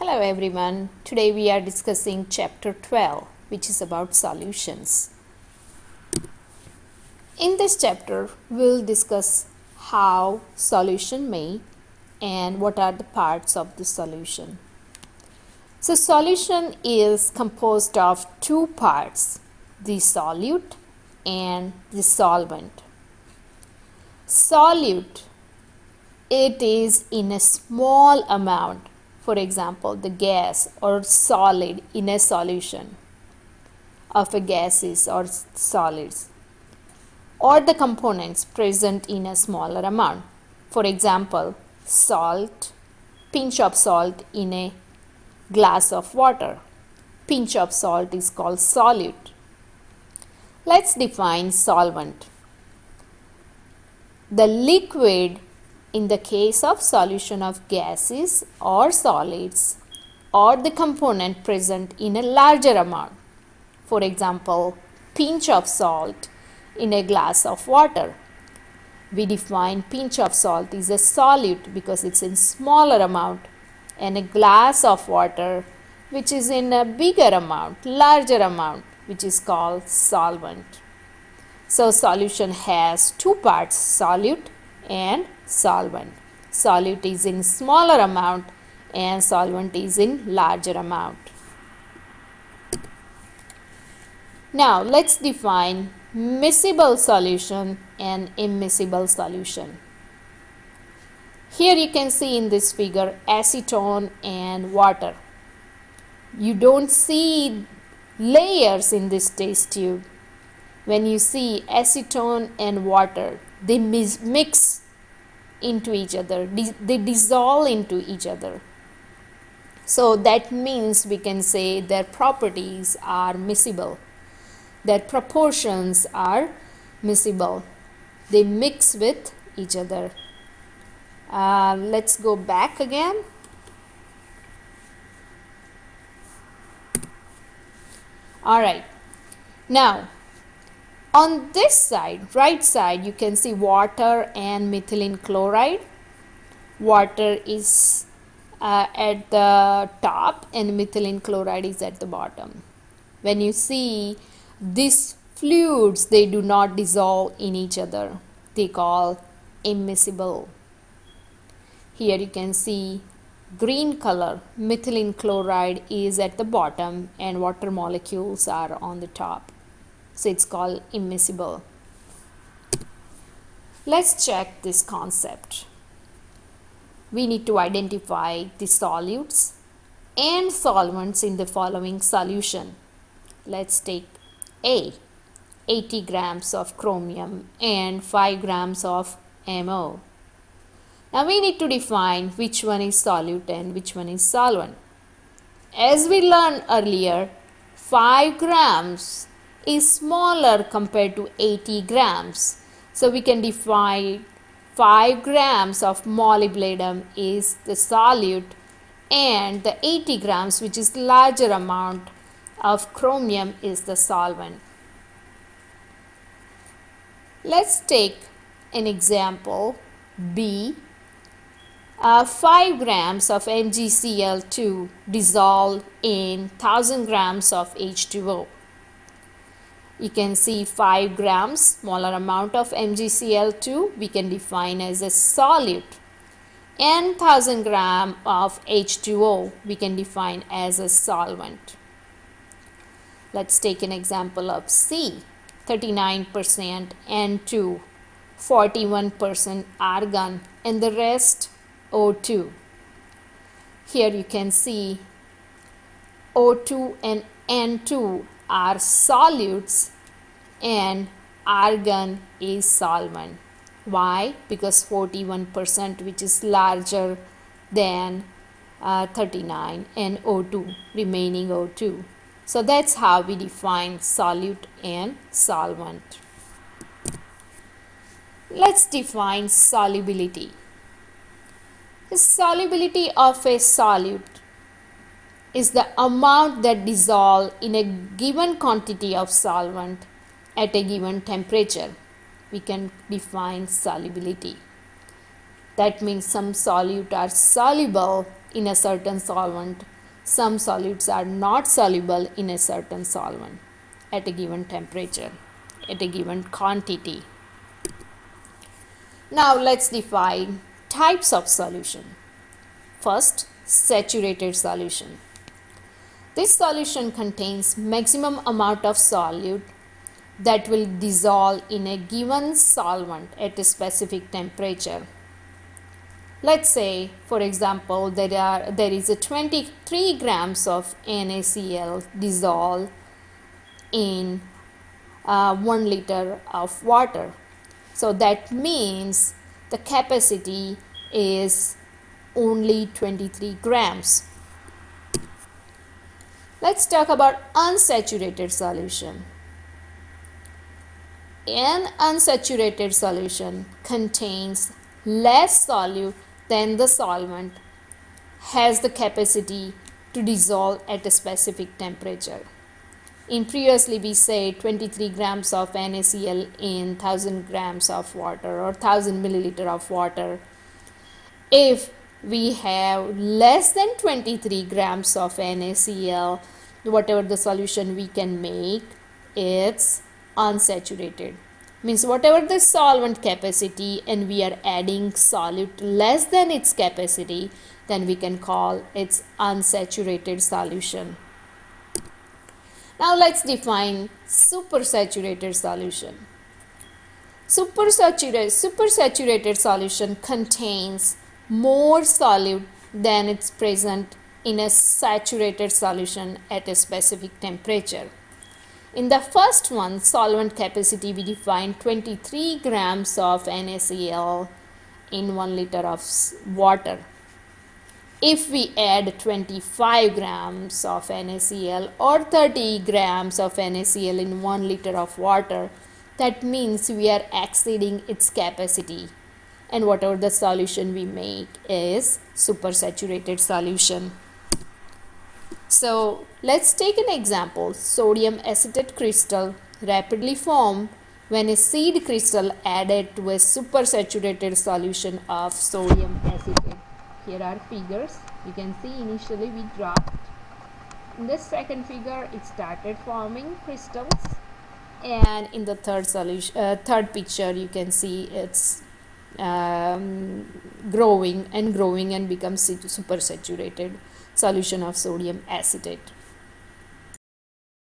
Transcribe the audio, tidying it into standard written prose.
Hello everyone. Today we are discussing chapter 12, which is about solutions. In this chapter, we'll discuss how solution made and what are the parts of the solution. So solution is composed of two parts, the solute and the solvent. Solute, it is in a small amount. For example, the gas or solid in a solution of a gases or solids, or the components present in a smaller amount. For example, salt, pinch of salt in a glass of water. Pinch of salt is called solute. Let's define solvent. The liquid in the case of solution of gases or solids, or the component present in a larger amount. For example, pinch of salt in a glass of water. We define pinch of salt is a solute because it's in smaller amount, and a glass of water which is in a bigger amount, larger amount, which is called solvent. So solution has two parts, solute and solvent. Solute is in smaller amount and solvent is in larger amount. Now let's define miscible solution and immiscible solution. Here you can see in this figure acetone and water. You don't see layers in this test tube. When you see acetone and water, they mix into each other, they dissolve into each other. So that means we can say their properties are miscible, their proportions are miscible, they mix with each other. Let's go back again. Alright, now on this side, right side, you can see water and methylene chloride. Water is at the top and methylene chloride is at the bottom. When you see these fluids, they do not dissolve in each other. They call immiscible. Here you can see green color, methylene chloride is at the bottom and water molecules are on the top. So it's called immiscible. Let's check this concept. We need to identify the solutes and solvents in the following solution. Let's take A, 80 grams of chromium and 5 grams of MO. Now we need to define which one is solute and which one is solvent. As we learned earlier, 5 grams is smaller compared to 80 grams. So we can define 5 grams of molybdenum is the solute and the 80 grams, which is larger amount of chromium, is the solvent. Let's take an example B. 5 grams of MgCl2 dissolved in 1000 grams of H2O. You can see 5 grams, smaller amount of MgCl2, we can define as a solute. And 1000 gram of H2O, we can define as a solvent. Let's take an example of C. 39% N2, 41% argon, and the rest O2. Here you can see O2 and N2 are solutes and argon is solvent. Why? Because 41%, which is larger than 39, and O2, remaining O2. So that's how we define solute and solvent. Let's define solubility. The solubility of a solute is the amount that dissolves in a given quantity of solvent at a given temperature. We can define solubility. That means some solute are soluble in a certain solvent some solutes are not soluble in a certain solvent at a given temperature, at a given quantity. Now let's define types of solution. First, saturated solution. This solution contains maximum amount of solute that will dissolve in a given solvent at a specific temperature. Let's say, for example, there is a 23 grams of NaCl dissolved in 1 liter of water. So that means the capacity is only 23 grams. Let's talk about unsaturated solution. An unsaturated solution contains less solute than the solvent has the capacity to dissolve at a specific temperature. In previously we said 23 grams of NaCl in 1000 grams of water or 1000 milliliter of water. If we have less than 23 grams of NaCl, whatever the solution we can make, it's unsaturated. Means whatever the solvent capacity and we are adding solute less than its capacity, then we can call its unsaturated solution. Now let's define supersaturated solution. Supersaturated solution contains more solute than it's present in a saturated solution at a specific temperature. In the first one, solvent capacity, we define 23 grams of NaCl in 1 liter of water. If we add 25 grams of NaCl or 30 grams of NaCl in 1 liter of water, that means we are exceeding its capacity. And whatever the solution we make is supersaturated solution. So let's take an example. Sodium acetate crystal rapidly form when a seed crystal added to a supersaturated solution of sodium acetate. Here are figures. You can see initially we dropped. In this second figure, it started forming crystals, and in the third picture, you can see it's growing and becomes supersaturated solution of sodium acetate.